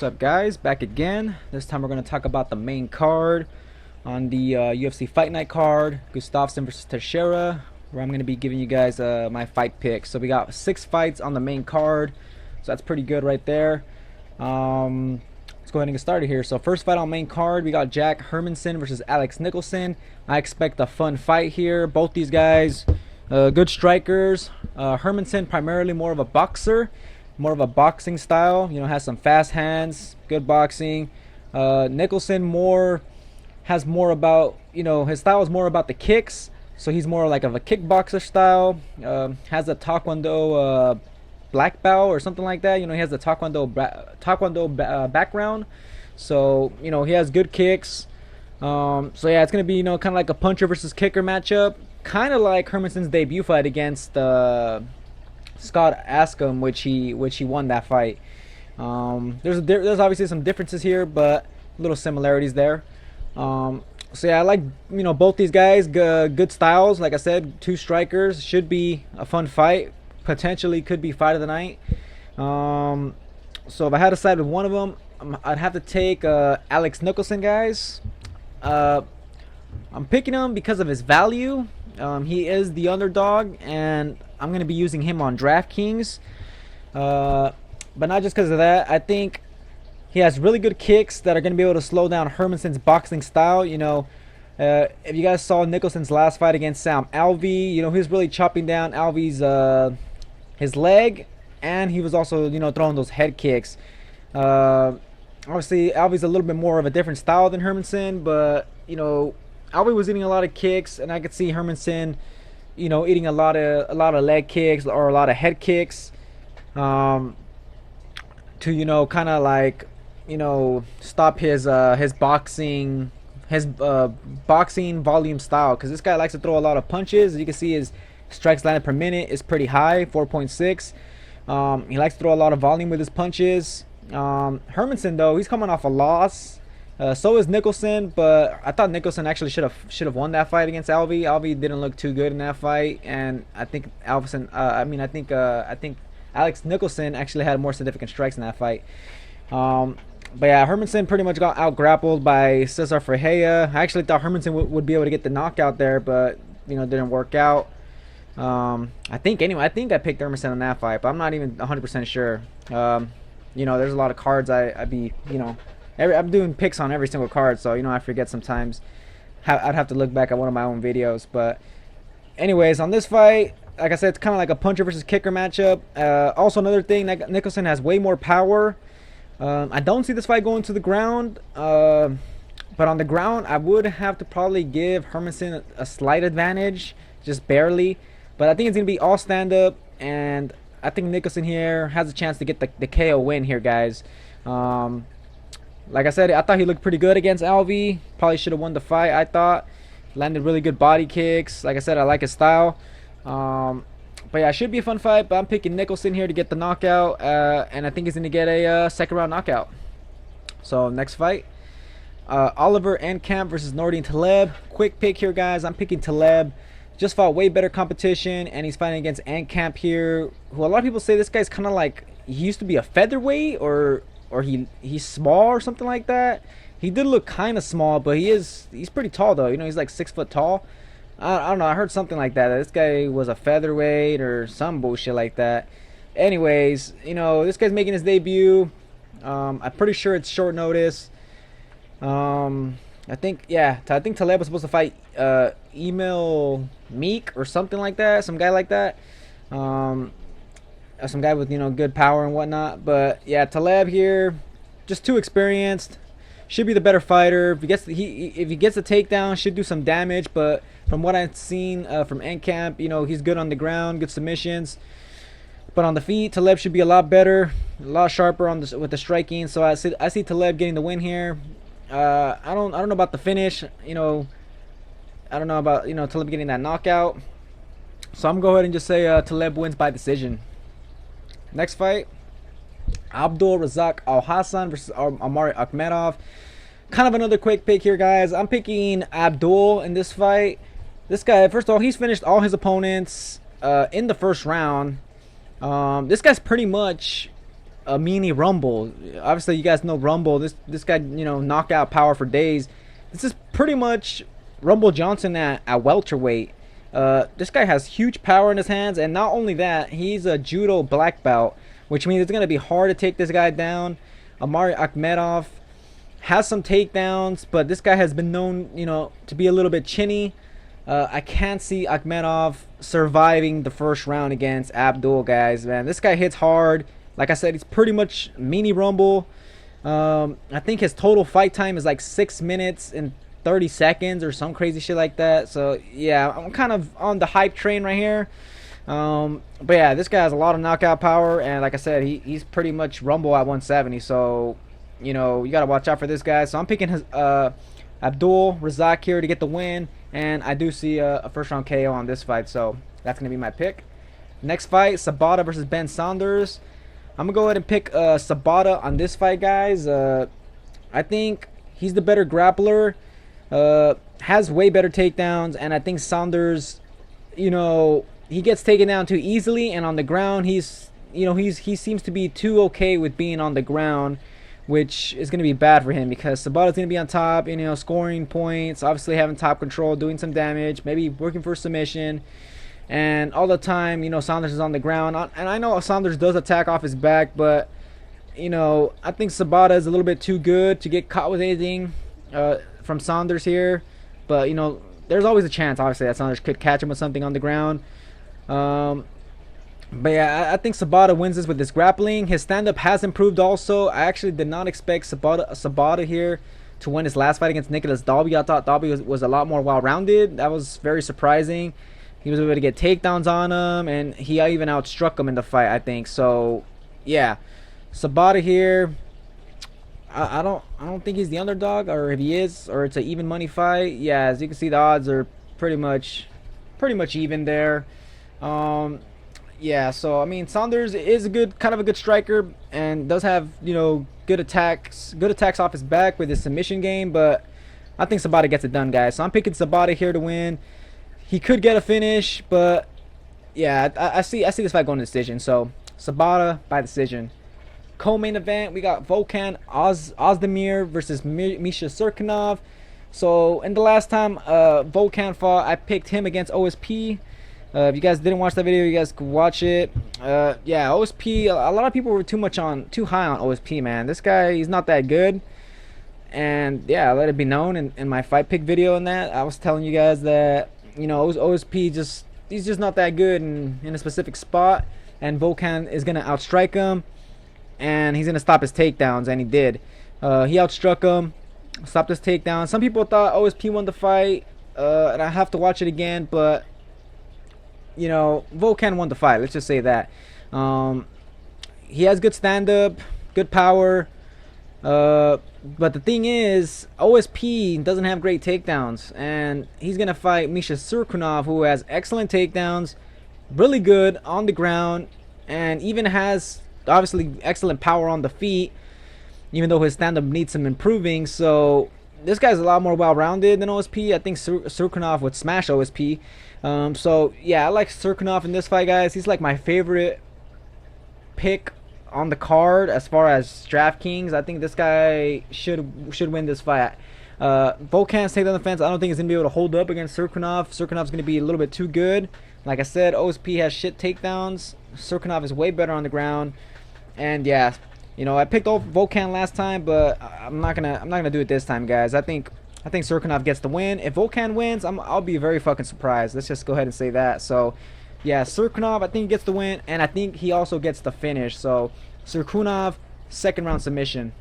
up, guys? Back again. This time we're going to talk about the main card on the UFC Fight Night card, GUSTAFSSON vs TEIXEIRA, where I'm going to be giving you guys my fight picks. So we got 6 fights on the main card, so that's pretty good right there. Let's go ahead and get started here. So first fight on main card, we got Jack Hermanson versus Nicholson. I expect a fun fight here. Both these guys, good strikers. Hermanson primarily more of a boxer, more of a boxing style, you know, has some fast hands, good boxing. Nicholson has more about, you know, his style is more about the kicks, so he's more like of a kickboxer style. Has a taekwondo black belt or something like that, you know, he has the taekwondo background, so you know, he has good kicks. So yeah, it's gonna be, you know, kind of like a puncher versus kicker matchup, kind of like Hermanson's debut fight against Scott Askham, which he won that fight. There's obviously some differences here, but little similarities there. So yeah, I like, you know, both these guys, good styles. Like I said, 2 strikers, should be a fun fight. Potentially could be fight of the night. So if I had to side with one of them, I'd have to take Nicholson, guys. I'm picking him because of his value. He is the underdog, and I'm going to be using him on DraftKings. But not just because of that. I think he has really good kicks that are going to be able to slow down Hermanson's boxing style. You know, if you guys saw Nicholson's last fight against Sam Alvey, you know, he was really chopping down Alvey's his leg, and he was also, you know, throwing those head kicks. Obviously, Alvey's a little bit more of a different style than Hermanson, but, you know, Alvey was eating a lot of kicks, and I could see Hermanson, you know, eating a lot of leg kicks or a lot of head kicks, to, you know, kind of like, you know, stop his boxing volume style, because this guy likes to throw a lot of punches. As you can see, his strikes landed per minute is pretty high, 4.6. He likes to throw a lot of volume with his punches. Hermanson, though, he's coming off a loss. So is Nicholson, but I thought Nicholson actually should have won that fight against Alvey. Alvey didn't look too good in that fight, and I think I think Nicholson actually had more significant strikes in that fight. But yeah, Hermanson pretty much got out grappled by Cesar Ferreira. I actually thought Hermanson would be able to get the knockout there, but, you know, didn't work out. I think I picked Hermanson in that fight, but I'm not even 100% sure. You know, there's a lot of cards I'd be, you know, I'm doing picks on every single card, so, you know, I forget sometimes. I'd have to look back at one of my own videos. But anyways, on this fight, like I said, it's kind of like a puncher versus kicker matchup. Also, another thing, Nicholson has way more power. I don't see this fight going to the ground, but on the ground, I would have to probably give Hermanson a slight advantage, just barely. But I think it's going to be all stand-up, and I think Nicholson here has a chance to get the KO win here, guys. Like I said, I thought he looked pretty good against Alvey. Probably should have won the fight, I thought. Landed really good body kicks. Like I said, I like his style. But yeah, it should be a fun fight, but I'm picking Nicholson here to get the knockout, and I think he's going to get a second round knockout. So next fight, Oliver Enkamp versus Nordine Taleb. Quick pick here, guys. I'm picking Taleb. Just fought way better competition, and he's fighting against Enkamp here, who a lot of people say this guy's kind of like, he used to be a featherweight, or he's small or something like that. He did look kind of small, but he's pretty tall, though. You know, he's like 6 foot tall. I don't know, I heard something like that this guy was a featherweight or some bullshit like that. Anyways, you know, this guy's making his debut. I'm pretty sure it's short notice. I think Taleb was supposed to fight Emil Meek or something like that, some guy like that. Some guy with, you know, good power and whatnot. But yeah, Taleb here, just too experienced. Should be the better fighter. If he gets a takedown, should do some damage. But from what I've seen from Enkamp, you know, he's good on the ground, good submissions. But on the feet, Taleb should be a lot better, a lot sharper with the striking. So I see Taleb getting the win here. I don't know about the finish. You know, I don't know about, you know, Taleb getting that knockout. So I'm gonna go ahead and just say Taleb wins by decision. Next fight, Abdul Razak Alhassanfights versus Amari Akhmedov. Kind of another quick pick here, guys. I'm picking Abdul in this fight. This guy, first of all, he's finished all his opponents in the first round. This guy's pretty much a mini Rumble. Obviously, you guys know Rumble. This guy, you know, knockout power for days. This is pretty much Rumble Johnson at welterweight. This guy has huge power in his hands, and not only that, he's a judo black belt, which means it's gonna be hard to take this guy down. Amari Akhmedov has some takedowns, but this guy has been known, you know, to be a little bit chinny. I can't see Akhmedov surviving the first round against Abdul, guys. Man, this guy hits hard. Like I said, he's pretty much mini Rumble. I think his total fight time is like 6 minutes and 30 seconds or some crazy shit like that. So yeah, I'm kind of on the hype train right here. But yeah, this guy has a lot of knockout power, and like I said, he's pretty much Rumble at 170. So you know, you gotta watch out for this guy. So I'm picking his Abdul Razak here to get the win, and I do see a first round KO on this fight. So that's gonna be my pick. Next fight, Sebata versus Ben Saunders. I'm gonna go ahead and pick Sebata on this fight, guys. I think he's the better grappler, has way better takedowns, and I think Saunders, you know, he gets taken down too easily, and on the ground, he seems to be too okay with being on the ground, which is gonna be bad for him because Sabata's gonna be on top, you know, scoring points, obviously having top control, doing some damage, maybe working for submission. And all the time, you know, Saunders is on the ground. And I know Saunders does attack off his back, but, you know, I think Sebata is a little bit too good to get caught with anything from Saunders here. But, you know, there's always a chance, obviously, that Saunders could catch him with something on the ground. But, yeah, I think Sebata wins this with this grappling. His stand-up has improved also. I actually did not expect Sebata here to win his last fight against Nicholas Dalby. I thought Dalby was a lot more well-rounded. That was very surprising. He was able to get takedowns on him, and he even outstruck him in the fight, I think. So, yeah, Sebata here. I don't think he's the underdog, or if he is, or it's an even money fight. Yeah, as you can see, the odds are pretty much even there. Yeah, so I mean, Saunders is kind of a good striker, and does have, you know, good attacks off his back with his submission game. But I think Sebata gets it done, guys. So I'm picking Sebata here to win. He could get a finish, but yeah, I see this fight going to decision. So Sebata by decision. Co-main event, we got Volkan Oezdemir versus Misha Cirkunov. So in the last time Volkan fought, I picked him against OSP. If you guys didn't watch that video, you guys could watch it. Yeah, OSP. A lot of people were too high on OSP, man. This guy, he's not that good. And yeah, let it be known in my fight pick video. And that I was telling you guys that, you know, OSP he's just not that good in a specific spot, and Volkan is gonna outstrike him, and he's gonna stop his takedowns, and he did. He outstruck him, stopped his takedown. Some people thought OSP won the fight, and I have to watch it again, but you know, Volkan won the fight. Let's just say that. He has good stand-up, good power. But the thing is, OSP doesn't have great takedowns, and he's gonna fight Misha Cirkunov, who has excellent takedowns, really good on the ground, and even has obviously excellent power on the feet, even though his stand-up needs some improving. So this guy's a lot more well-rounded than OSP. I think Cirkunov would smash OSP. So yeah, I like Cirkunov in this fight, guys. He's like my favorite pick on the card as far as DraftKings. I think this guy should win this fight. Volkan's takedown defense, I don't think he's gonna be able to hold up against Cirkunov. Cirkunov's gonna be a little bit too good. Like I said, OSP has shit takedowns. Cirkunov is way better on the ground. And yeah, you know, I picked Volkan last time, but I'm not gonna do it this time, guys. I think Cirkunov gets the win. If Volkan wins, I'll be very fucking surprised. Let's just go ahead and say that. So yeah, Cirkunov, I think he gets the win, and I think he also gets the finish. So Cirkunov, second round submission.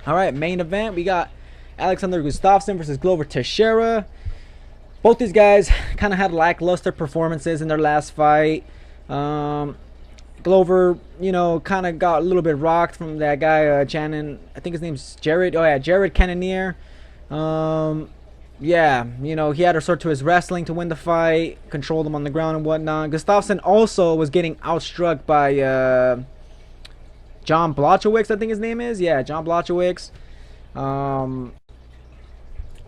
All right, main event, we got Alexander Gustafsson versus Glover Teixeira. Both these guys kind of had lackluster performances in their last fight. Glover, you know, kind of got a little bit rocked from that guy, Shannon. I think his name's Jared. Oh yeah, Jared Cannonier. Yeah, you know, he had to resort to his wrestling to win the fight, controlled him on the ground and whatnot. Gustafsson also was getting outstruck by John Blachowicz, I think his name is. Yeah, John Blachowicz.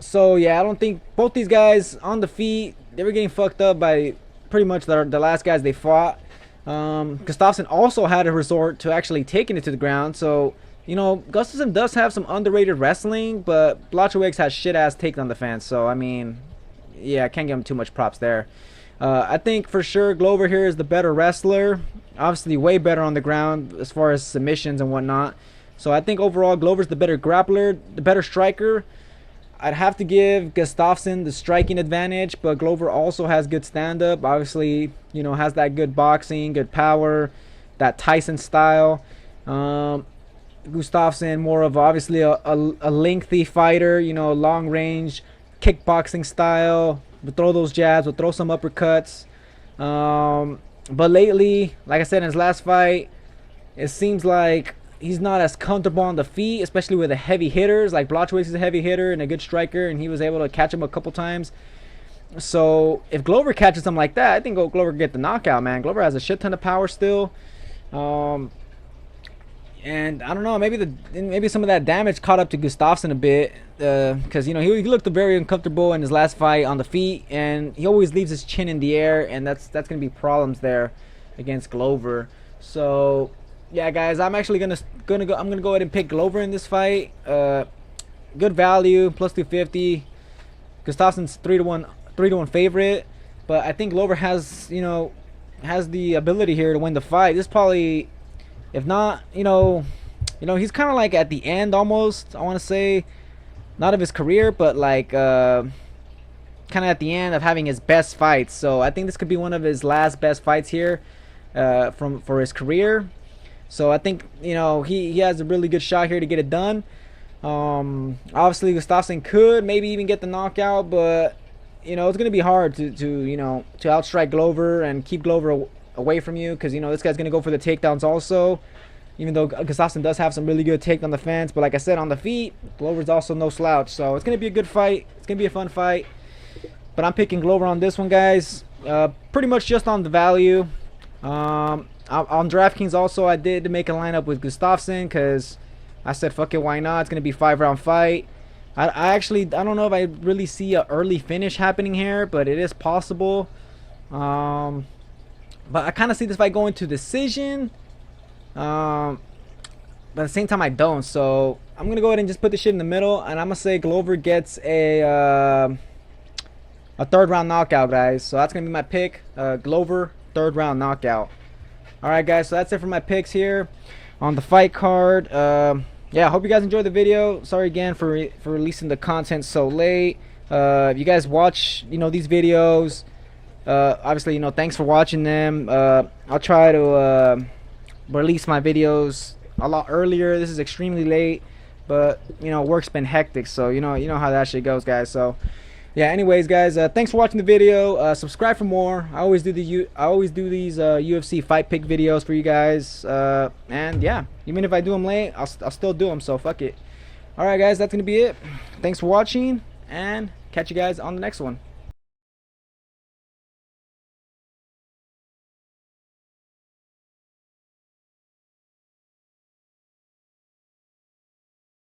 So yeah, I don't think both these guys on the feet, they were getting fucked up by pretty much the last guys they fought. Gustafsson also had a resort to actually taking it to the ground. So, you know, Gustafsson does have some underrated wrestling, but Blachowicz has shit-ass take on the fence. So, I mean, yeah, I can't give him too much props there. I think for sure Glover here is the better wrestler. Obviously, way better on the ground as far as submissions and whatnot. So, I think overall Glover's the better grappler, the better striker. I'd have to give Gustafsson the striking advantage, but Glover also has good stand-up. Obviously, you know, has that good boxing, good power, that Tyson style. Gustafsson more of obviously a lengthy fighter, you know, long range, kickboxing style. Would throw those jabs, would throw some uppercuts. But lately, like I said in his last fight, it seems like he's not as comfortable on the feet, especially with the heavy hitters. Like Blachowicz is a heavy hitter and a good striker, and he was able to catch him a couple times. So if Glover catches him like that, I think Glover can get the knockout, man. Glover has a shit ton of power still. And I don't know, maybe some of that damage caught up to Gustafsson a bit, because you know he looked very uncomfortable in his last fight on the feet, and he always leaves his chin in the air, and that's gonna be problems there against Glover. So yeah, guys, I'm actually gonna go ahead and pick Glover in this fight. Good value, plus 250. Gustafsson's 3-1 favorite, but I think Glover has the ability here to win the fight. This probably, if not, you know, he's kind of like at the end almost. I want to say, not of his career, but like kind of at the end of having his best fights. So I think this could be one of his last best fights here for his career. So I think, you know, he has a really good shot here to get it done. Obviously Gustafsson could maybe even get the knockout, but you know, it's gonna be hard to outstrike Glover and keep Glover away from you, because you know this guy's gonna go for the takedowns also. Even though Gustafsson does have some really good take on the fence, but like I said, on the feet, Glover's also no slouch. So it's gonna be a good fight. It's gonna be a fun fight. But I'm picking Glover on this one, guys. Pretty much just on the value. On DraftKings also, I did make a lineup with Gustafsson because I said fuck it, why not? It's gonna be a 5-round fight. I don't know if I really see an early finish happening here, but it is possible. But I kind of see this fight going to decision. But at the same time I don't. So I'm gonna go ahead and just put this shit in the middle, and I'm gonna say Glover gets a 3rd-round knockout, guys. So that's gonna be my pick. Glover 3rd-round knockout. Alright, guys, so that's it for my picks here on the fight card. Yeah, I hope you guys enjoyed the video. Sorry again for releasing the content so late. If you guys watch, you know, these videos, obviously, you know, thanks for watching them. I'll try to release my videos a lot earlier. This is extremely late, but you know, work's been hectic, so you know how that shit goes, guys. So yeah, anyways, guys, thanks for watching the video. Subscribe for more. I always do these UFC fight pick videos for you guys, and yeah, even if I do them late, I'll still do them, so fuck it. Alright, guys, that's gonna be it. Thanks for watching, and catch you guys on the next one.